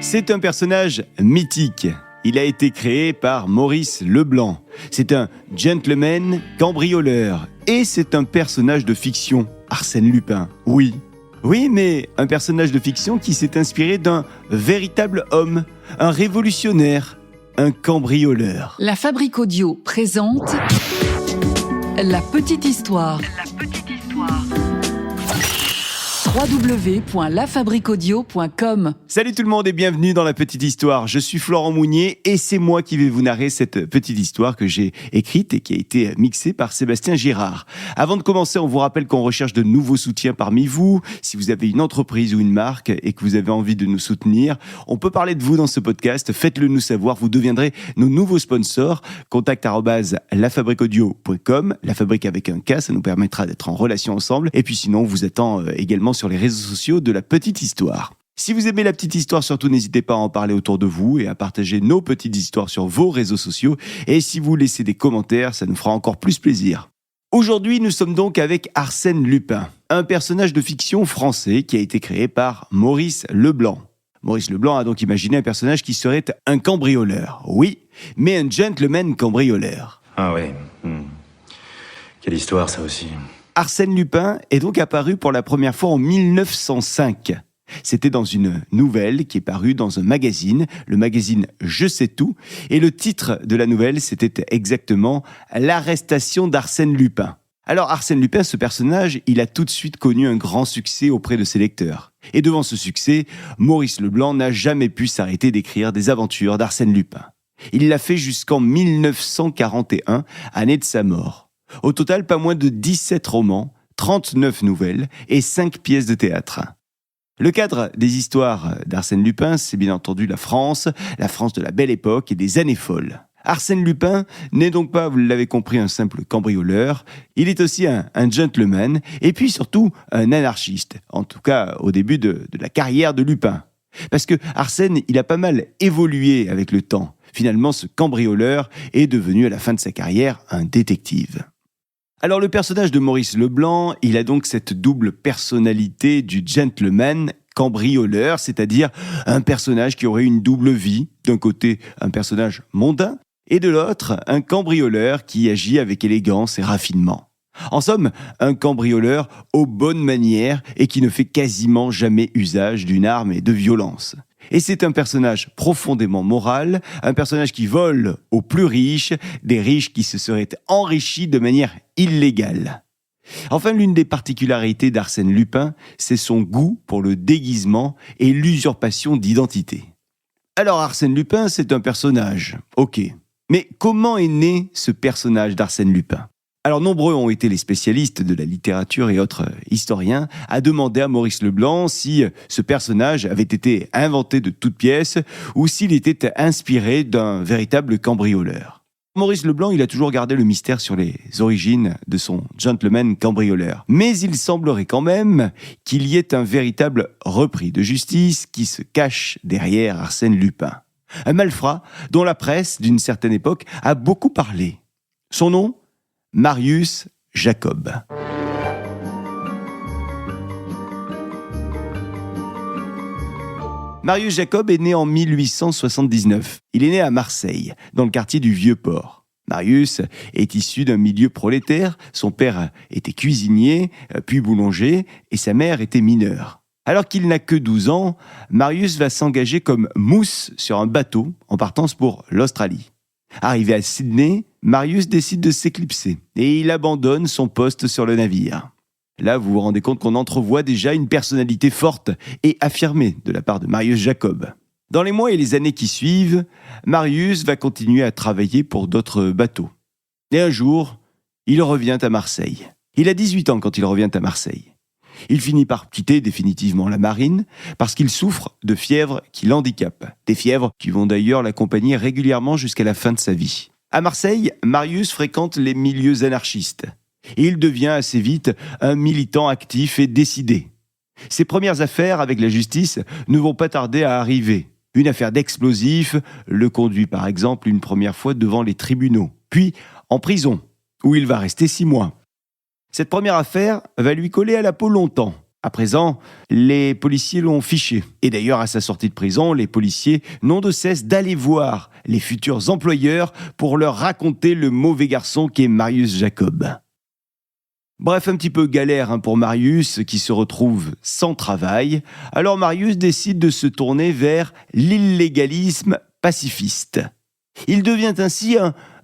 C'est un personnage mythique. Il a été créé par Maurice Leblanc. C'est un gentleman cambrioleur. Et c'est un personnage de fiction, Arsène Lupin. Oui, mais un personnage de fiction qui s'est inspiré d'un véritable homme, un révolutionnaire, un cambrioleur. La Fabrique Audio présente La Petite Histoire. www.lafabriqueaudio.com. Salut tout le monde et bienvenue dans La Petite Histoire. Je suis Florent Mounier et c'est moi qui vais vous narrer cette petite histoire que j'ai écrite et qui a été mixée par Sébastien Girard. Avant de commencer, on vous rappelle qu'on recherche de nouveaux soutiens parmi vous. Si vous avez une entreprise ou une marque et que vous avez envie de nous soutenir, on peut parler de vous dans ce podcast. Faites-le nous savoir, vous deviendrez nos nouveaux sponsors. contact@lafabriqueaudio.com, la fabrique avec un K, ça nous permettra d'être en relation ensemble. Et puis sinon, on vous attend également sur les réseaux sociaux de La Petite Histoire. Si vous aimez La Petite Histoire, surtout n'hésitez pas à en parler autour de vous et à partager nos petites histoires sur vos réseaux sociaux. Et si vous laissez des commentaires, ça nous fera encore plus plaisir. Aujourd'hui, nous sommes donc avec Arsène Lupin, un personnage de fiction français qui a été créé par Maurice Leblanc. Maurice Leblanc a donc imaginé un personnage qui serait un cambrioleur. Oui, mais un gentleman cambrioleur. Ah oui. Quelle histoire, ça aussi. Arsène Lupin est donc apparu pour la première fois en 1905. C'était dans une nouvelle qui est parue dans un magazine, le magazine Je sais tout, et le titre de la nouvelle, c'était exactement « L'arrestation d'Arsène Lupin ». Alors Arsène Lupin, ce personnage, il a tout de suite connu un grand succès auprès de ses lecteurs. Et devant ce succès, Maurice Leblanc n'a jamais pu s'arrêter d'écrire des aventures d'Arsène Lupin. Il l'a fait jusqu'en 1941, année de sa mort. Au total, pas moins de 17 romans, 39 nouvelles et 5 pièces de théâtre. Le cadre des histoires d'Arsène Lupin, c'est bien entendu la France de la Belle Époque et des années folles. Arsène Lupin n'est donc pas, vous l'avez compris, un simple cambrioleur. Il est aussi un gentleman et puis surtout un anarchiste, en tout cas au début de la carrière de Lupin. Parce que Arsène, il a pas mal évolué avec le temps. Finalement, ce cambrioleur est devenu à la fin de sa carrière un détective. Alors le personnage de Maurice Leblanc, il a donc cette double personnalité du gentleman cambrioleur, c'est-à-dire un personnage qui aurait une double vie, d'un côté un personnage mondain, et de l'autre un cambrioleur qui agit avec élégance et raffinement. En somme, un cambrioleur aux bonnes manières et qui ne fait quasiment jamais usage d'une arme et de violence. Et c'est un personnage profondément moral, un personnage qui vole aux plus riches, des riches qui se seraient enrichis de manière illégale. Enfin, l'une des particularités d'Arsène Lupin, c'est son goût pour le déguisement et l'usurpation d'identité. Alors Arsène Lupin, c'est un personnage, ok. Mais comment est né ce personnage d'Arsène Lupin ? Alors nombreux ont été les spécialistes de la littérature et autres historiens à demander à Maurice Leblanc si ce personnage avait été inventé de toutes pièces ou s'il était inspiré d'un véritable cambrioleur. Maurice Leblanc, il a toujours gardé le mystère sur les origines de son gentleman cambrioleur. Mais il semblerait quand même qu'il y ait un véritable repris de justice qui se cache derrière Arsène Lupin. Un malfrat dont la presse, d'une certaine époque, a beaucoup parlé. Son nom ? Marius Jacob. Marius Jacob est né en 1879. Il est né à Marseille, dans le quartier du Vieux-Port. Marius est issu d'un milieu prolétaire. Son père était cuisinier, puis boulanger, et sa mère était mineure. Alors qu'il n'a que 12 ans, Marius va s'engager comme mousse sur un bateau en partance pour l'Australie. Arrivé à Sydney, Marius décide de s'éclipser et il abandonne son poste sur le navire. Là, vous vous rendez compte qu'on entrevoit déjà une personnalité forte et affirmée de la part de Marius Jacob. Dans les mois et les années qui suivent, Marius va continuer à travailler pour d'autres bateaux. Et un jour, il revient à Marseille. Il a 18 ans quand il revient à Marseille. Il finit par quitter définitivement la marine parce qu'il souffre de fièvres qui l'handicapent. Des fièvres qui vont d'ailleurs l'accompagner régulièrement jusqu'à la fin de sa vie. À Marseille, Marius fréquente les milieux anarchistes. Et il devient assez vite un militant actif et décidé. Ses premières affaires avec la justice ne vont pas tarder à arriver. Une affaire d'explosifs le conduit par exemple une première fois devant les tribunaux, puis en prison, où il va rester 6 mois. Cette première affaire va lui coller à la peau longtemps. À présent, les policiers l'ont fiché. Et d'ailleurs, à sa sortie de prison, les policiers n'ont de cesse d'aller voir les futurs employeurs pour leur raconter le mauvais garçon qu'est Marius Jacob. Bref, un petit peu galère pour Marius qui se retrouve sans travail. Alors Marius décide de se tourner vers l'illégalisme pacifiste. Il devient ainsi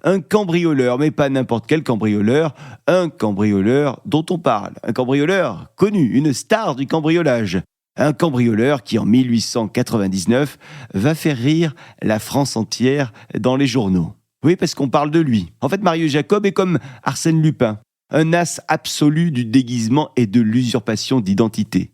un cambrioleur, mais pas n'importe quel cambrioleur, un cambrioleur dont on parle, un cambrioleur connu, une star du cambriolage. Un cambrioleur qui, en 1899, va faire rire la France entière dans les journaux. Oui, parce qu'on parle de lui. En fait, Marius Jacob est comme Arsène Lupin, un as absolu du déguisement et de l'usurpation d'identité.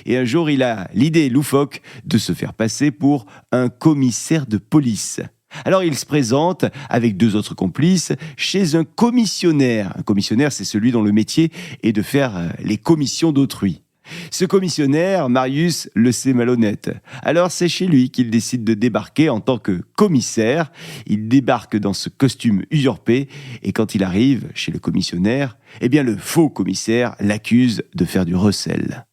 Et un jour, il a l'idée loufoque de se faire passer pour un commissaire de police. Alors il se présente avec 2 autres complices chez un commissionnaire. Un commissionnaire, c'est celui dont le métier est de faire les commissions d'autrui. Ce commissionnaire, Marius, le sait malhonnête. Alors c'est chez lui qu'il décide de débarquer en tant que commissaire. Il débarque dans ce costume usurpé et quand il arrive chez le commissionnaire, eh bien le faux commissaire l'accuse de faire du recel.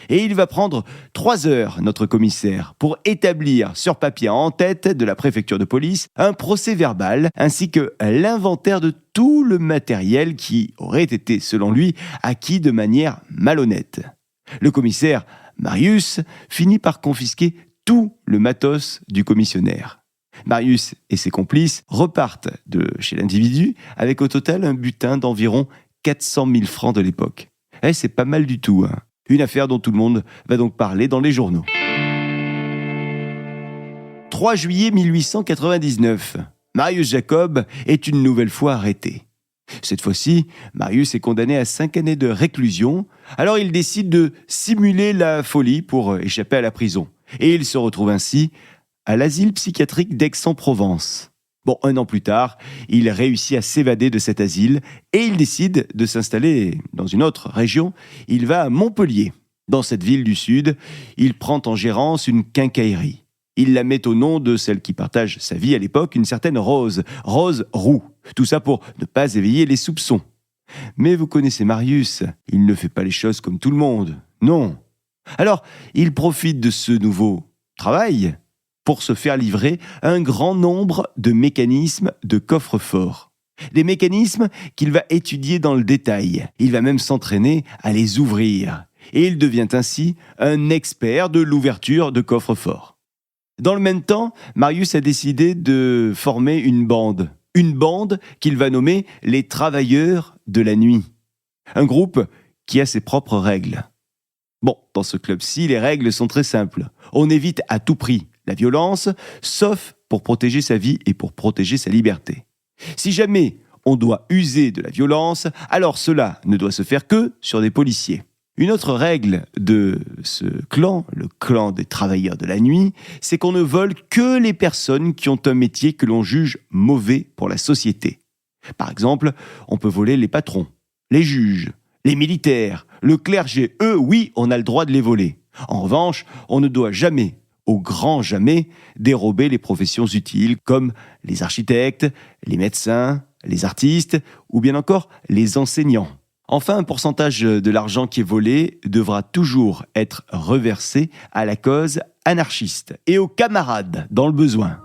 Et il va prendre 3 heures, notre commissaire, pour établir sur papier en tête de la préfecture de police un procès verbal ainsi que l'inventaire de tout le matériel qui aurait été, selon lui, acquis de manière malhonnête. Le commissaire, Marius, finit par confisquer tout le matos du commissionnaire. Marius et ses complices repartent de chez l'individu avec au total un butin d'environ 400 000 francs de l'époque. C'est pas mal du tout, hein. Une affaire dont tout le monde va donc parler dans les journaux. 3 juillet 1899, Marius Jacob est une nouvelle fois arrêté. Cette fois-ci, Marius est condamné à 5 années de réclusion. Alors il décide de simuler la folie pour échapper à la prison. Et il se retrouve ainsi à l'asile psychiatrique d'Aix-en-Provence. Bon, 1 an plus tard, il réussit à s'évader de cet asile et il décide de s'installer dans une autre région. Il va à Montpellier. Dans cette ville du Sud, il prend en gérance une quincaillerie. Il la met au nom de celle qui partage sa vie à l'époque, une certaine Rose Roux. Tout ça pour ne pas éveiller les soupçons. Mais vous connaissez Marius, il ne fait pas les choses comme tout le monde, non. Alors, il profite de ce nouveau travail pour se faire livrer un grand nombre de mécanismes de coffre-fort. Des mécanismes qu'il va étudier dans le détail. Il va même s'entraîner à les ouvrir. Et il devient ainsi un expert de l'ouverture de coffre-fort. Dans le même temps, Marius a décidé de former une bande. Une bande qu'il va nommer les Travailleurs de la Nuit. Un groupe qui a ses propres règles. Bon, dans ce club-ci, les règles sont très simples. On évite à tout prix la violence, sauf pour protéger sa vie et pour protéger sa liberté. Si jamais on doit user de la violence, alors cela ne doit se faire que sur des policiers. Une autre règle de ce clan, le clan des Travailleurs de la Nuit, c'est qu'on ne vole que les personnes qui ont un métier que l'on juge mauvais pour la société. Par exemple, on peut voler les patrons, les juges, les militaires, le clergé. Eux, oui, on a le droit de les voler. En revanche, on ne doit jamais, au grand jamais, dérober les professions utiles comme les architectes, les médecins, les artistes ou bien encore les enseignants. Enfin, un pourcentage de l'argent qui est volé devra toujours être reversé à la cause anarchiste et aux camarades dans le besoin.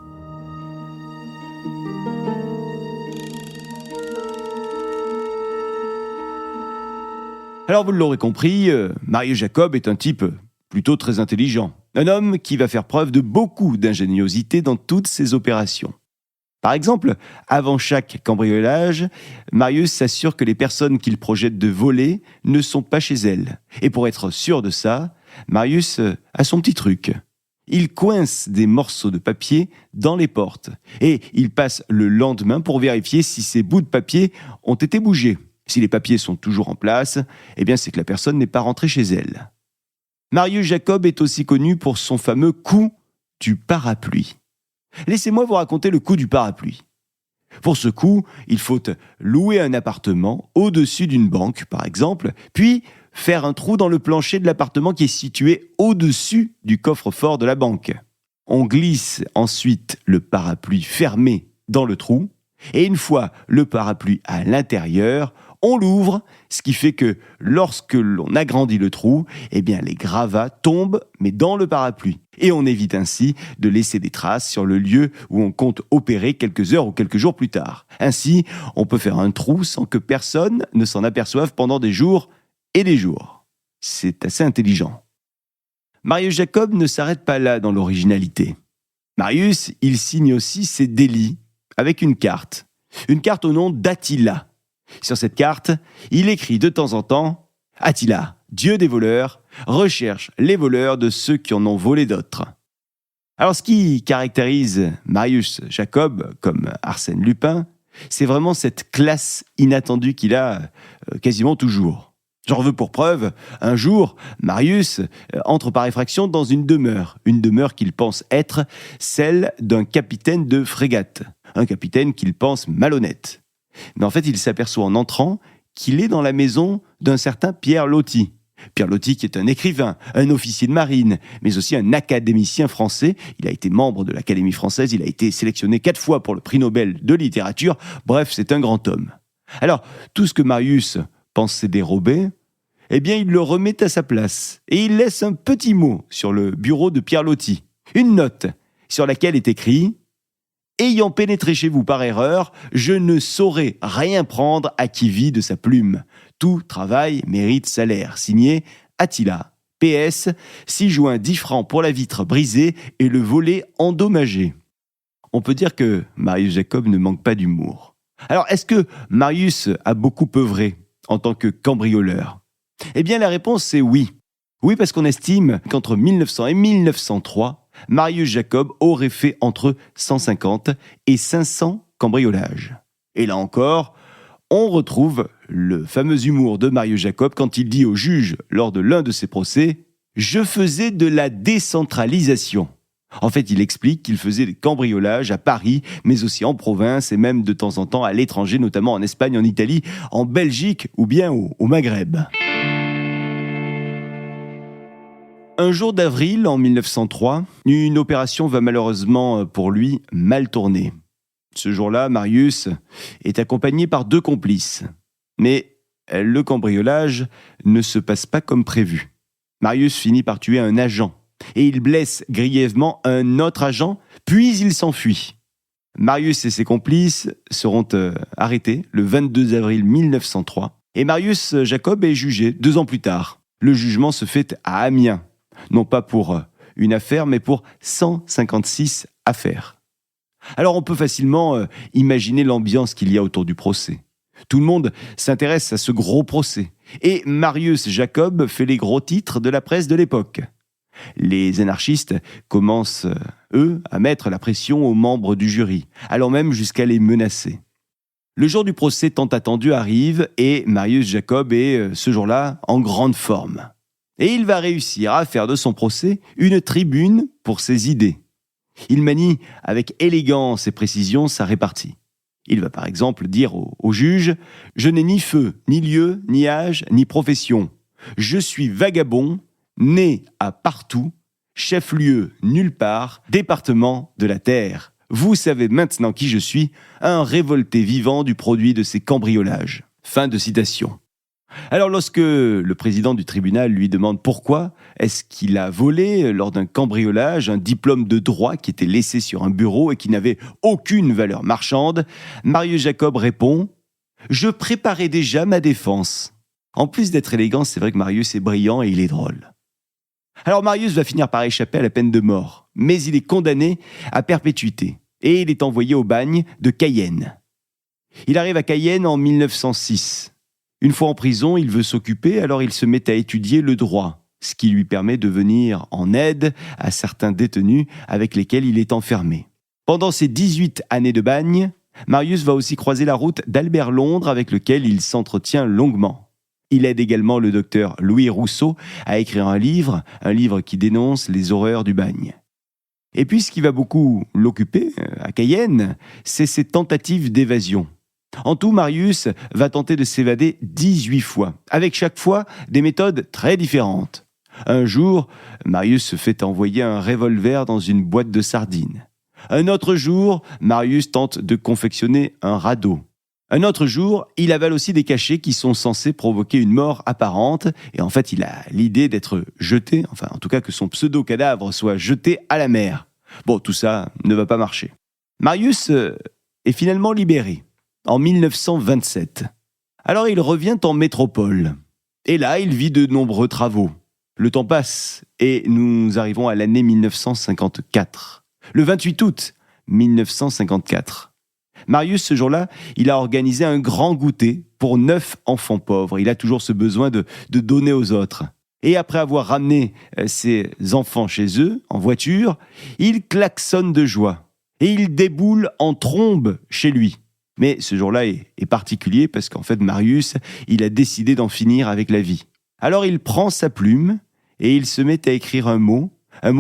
Alors vous l'aurez compris, Marius Jacob est un type plutôt très intelligent. Un homme qui va faire preuve de beaucoup d'ingéniosité dans toutes ses opérations. Par exemple, avant chaque cambriolage, Marius s'assure que les personnes qu'il projette de voler ne sont pas chez elles. Et pour être sûr de ça, Marius a son petit truc. Il coince des morceaux de papier dans les portes. Et il passe le lendemain pour vérifier si ces bouts de papier ont été bougés. Si les papiers sont toujours en place, eh bien c'est que la personne n'est pas rentrée chez elle. Marius Jacob est aussi connu pour son fameux coup du parapluie. Laissez-moi vous raconter le coup du parapluie. Pour ce coup, il faut louer un appartement au-dessus d'une banque, par exemple, puis faire un trou dans le plancher de l'appartement qui est situé au-dessus du coffre-fort de la banque. On glisse ensuite le parapluie fermé dans le trou, et une fois le parapluie à l'intérieur, On l'ouvre, ce qui fait que lorsque l'on agrandit le trou, eh bien les gravats tombent, mais dans le parapluie. Et on évite ainsi de laisser des traces sur le lieu où on compte opérer quelques heures ou quelques jours plus tard. Ainsi, on peut faire un trou sans que personne ne s'en aperçoive pendant des jours et des jours. C'est assez intelligent. Marius Jacob ne s'arrête pas là dans l'originalité. Marius, il signe aussi ses délits avec une carte au nom d'Attila. Sur cette carte, il écrit de temps en temps « Attila, dieu des voleurs, recherche les voleurs de ceux qui en ont volé d'autres ». Alors ce qui caractérise Marius Jacob comme Arsène Lupin, c'est vraiment cette classe inattendue qu'il a quasiment toujours. J'en veux pour preuve, un jour, Marius entre par effraction dans une demeure qu'il pense être celle d'un capitaine de frégate, un capitaine qu'il pense malhonnête. Mais en fait, il s'aperçoit en entrant qu'il est dans la maison d'un certain Pierre Loti. Pierre Loti qui est un écrivain, un officier de marine, mais aussi un académicien français. Il a été membre de l'Académie française, il a été sélectionné 4 fois pour le prix Nobel de littérature. Bref, c'est un grand homme. Alors, tout ce que Marius pensait dérober, eh bien, il le remet à sa place. Et il laisse un petit mot sur le bureau de Pierre Loti. Une note sur laquelle est écrit « Ayant pénétré chez vous par erreur, je ne saurais rien prendre à qui vit de sa plume. Tout travail mérite salaire. » Signé Attila. PS, 6 juin, 10 francs pour la vitre brisée et le volet endommagé. On peut dire que Marius Jacob ne manque pas d'humour. Alors, est-ce que Marius a beaucoup œuvré en tant que cambrioleur ? Eh bien, la réponse, c'est oui. Oui, parce qu'on estime qu'entre 1900 et 1903, Marius Jacob aurait fait entre 150 et 500 cambriolages. Et là encore, on retrouve le fameux humour de Marius Jacob quand il dit au juge, lors de l'un de ses procès, « Je faisais de la décentralisation ». En fait, il explique qu'il faisait des cambriolages à Paris, mais aussi en province et même de temps en temps à l'étranger, notamment en Espagne, en Italie, en Belgique ou bien au Maghreb. Un jour d'avril en 1903, une opération va malheureusement pour lui mal tourner. Ce jour-là, Marius est accompagné par 2 complices. Mais le cambriolage ne se passe pas comme prévu. Marius finit par tuer un agent et il blesse grièvement un autre agent, puis il s'enfuit. Marius et ses complices seront arrêtés le 22 avril 1903 et Marius Jacob est jugé 2 ans plus tard. Le jugement se fait à Amiens. Non pas pour une affaire, mais pour 156 affaires. Alors on peut facilement imaginer l'ambiance qu'il y a autour du procès. Tout le monde s'intéresse à ce gros procès. Et Marius Jacob fait les gros titres de la presse de l'époque. Les anarchistes commencent, eux, à mettre la pression aux membres du jury, allant même jusqu'à les menacer. Le jour du procès tant attendu arrive et Marius Jacob est, ce jour-là, en grande forme. Et il va réussir à faire de son procès une tribune pour ses idées. Il manie avec élégance et précision sa répartie. Il va par exemple dire au juge « Je n'ai ni feu, ni lieu, ni âge, ni profession. Je suis vagabond, né à partout, chef-lieu nulle part, département de la terre. Vous savez maintenant qui je suis, un révolté vivant du produit de ces cambriolages. » Fin de citation. Alors lorsque le président du tribunal lui demande pourquoi est-ce qu'il a volé lors d'un cambriolage un diplôme de droit qui était laissé sur un bureau et qui n'avait aucune valeur marchande, Marius Jacob répond « Je préparais déjà ma défense ». En plus d'être élégant, c'est vrai que Marius est brillant et il est drôle. Alors Marius va finir par échapper à la peine de mort, mais il est condamné à perpétuité et il est envoyé au bagne de Cayenne. Il arrive à Cayenne en 1906. Une fois en prison, il veut s'occuper, alors il se met à étudier le droit, ce qui lui permet de venir en aide à certains détenus avec lesquels il est enfermé. Pendant ses 18 années de bagne, Marius va aussi croiser la route d'Albert Londres avec lequel il s'entretient longuement. Il aide également le docteur Louis Rousseau à écrire un livre qui dénonce les horreurs du bagne. Et puis ce qui va beaucoup l'occuper à Cayenne, c'est ses tentatives d'évasion. En tout, Marius va tenter de s'évader 18 fois, avec chaque fois des méthodes très différentes. Un jour, Marius se fait envoyer un revolver dans une boîte de sardines. Un autre jour, Marius tente de confectionner un radeau. Un autre jour, il avale aussi des cachets qui sont censés provoquer une mort apparente. Et en fait, il a l'idée d'être jeté, enfin en tout cas que son pseudo-cadavre soit jeté à la mer. Bon, tout ça ne va pas marcher. Marius est finalement libéré en 1927. Alors il revient en métropole. Et là, il vit de nombreux travaux. Le temps passe et nous arrivons à l'année 1954. Le 28 août 1954. Marius, ce jour-là, il a organisé un grand goûter pour 9 enfants pauvres. Il a toujours ce besoin de donner aux autres. Et après avoir ramené ses enfants chez eux, en voiture, il klaxonne de joie. Et il déboule en trombe chez lui. Mais ce jour-là est particulier parce qu'en fait, Marius, il a décidé d'en finir avec la vie. Alors il prend sa plume et il se met à écrire un mot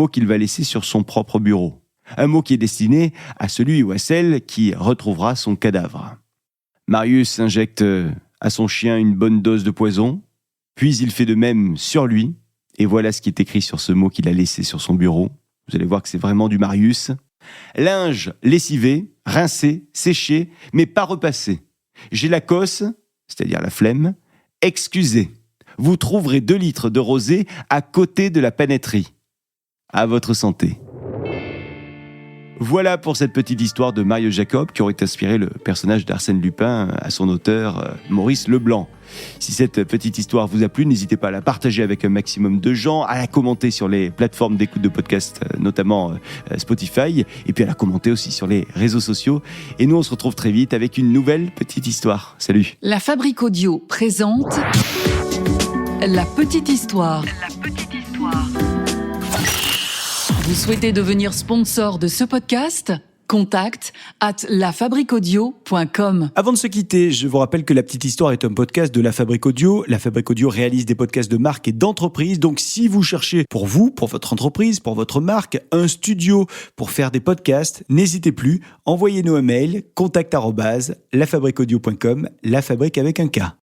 qu'il va laisser sur son propre bureau. Un mot qui est destiné à celui ou à celle qui retrouvera son cadavre. Marius injecte à son chien une bonne dose de poison, puis il fait de même sur lui, et voilà ce qui est écrit sur ce mot qu'il a laissé sur son bureau. Vous allez voir que c'est vraiment du Marius. Linge lessivé, rincé, séché, mais pas repassé. J'ai la cosse, c'est-à-dire la flemme, excusez. Vous trouverez 2 litres de rosée à côté de la panetterie. À votre santé. Voilà pour cette petite histoire de Marius Jacob qui aurait inspiré le personnage d'Arsène Lupin à son auteur Maurice Leblanc. Si cette petite histoire vous a plu, n'hésitez pas à la partager avec un maximum de gens, à la commenter sur les plateformes d'écoute de podcast, notamment Spotify, et puis à la commenter aussi sur les réseaux sociaux. Et nous, on se retrouve très vite avec une nouvelle petite histoire. Salut. La Fabrique Audio présente La petite histoire. La petite histoire. Vous souhaitez devenir sponsor de ce podcast ? Contact @lafabriqueaudio.com. Avant de se quitter, je vous rappelle que La Petite Histoire est un podcast de La Fabrique Audio. La Fabrique Audio réalise des podcasts de marque et d'entreprise. Donc, si vous cherchez pour vous, pour votre entreprise, pour votre marque, un studio pour faire des podcasts, n'hésitez plus. Envoyez-nous un mail, contact@lafabriqueaudio.com, la fabrique avec un K.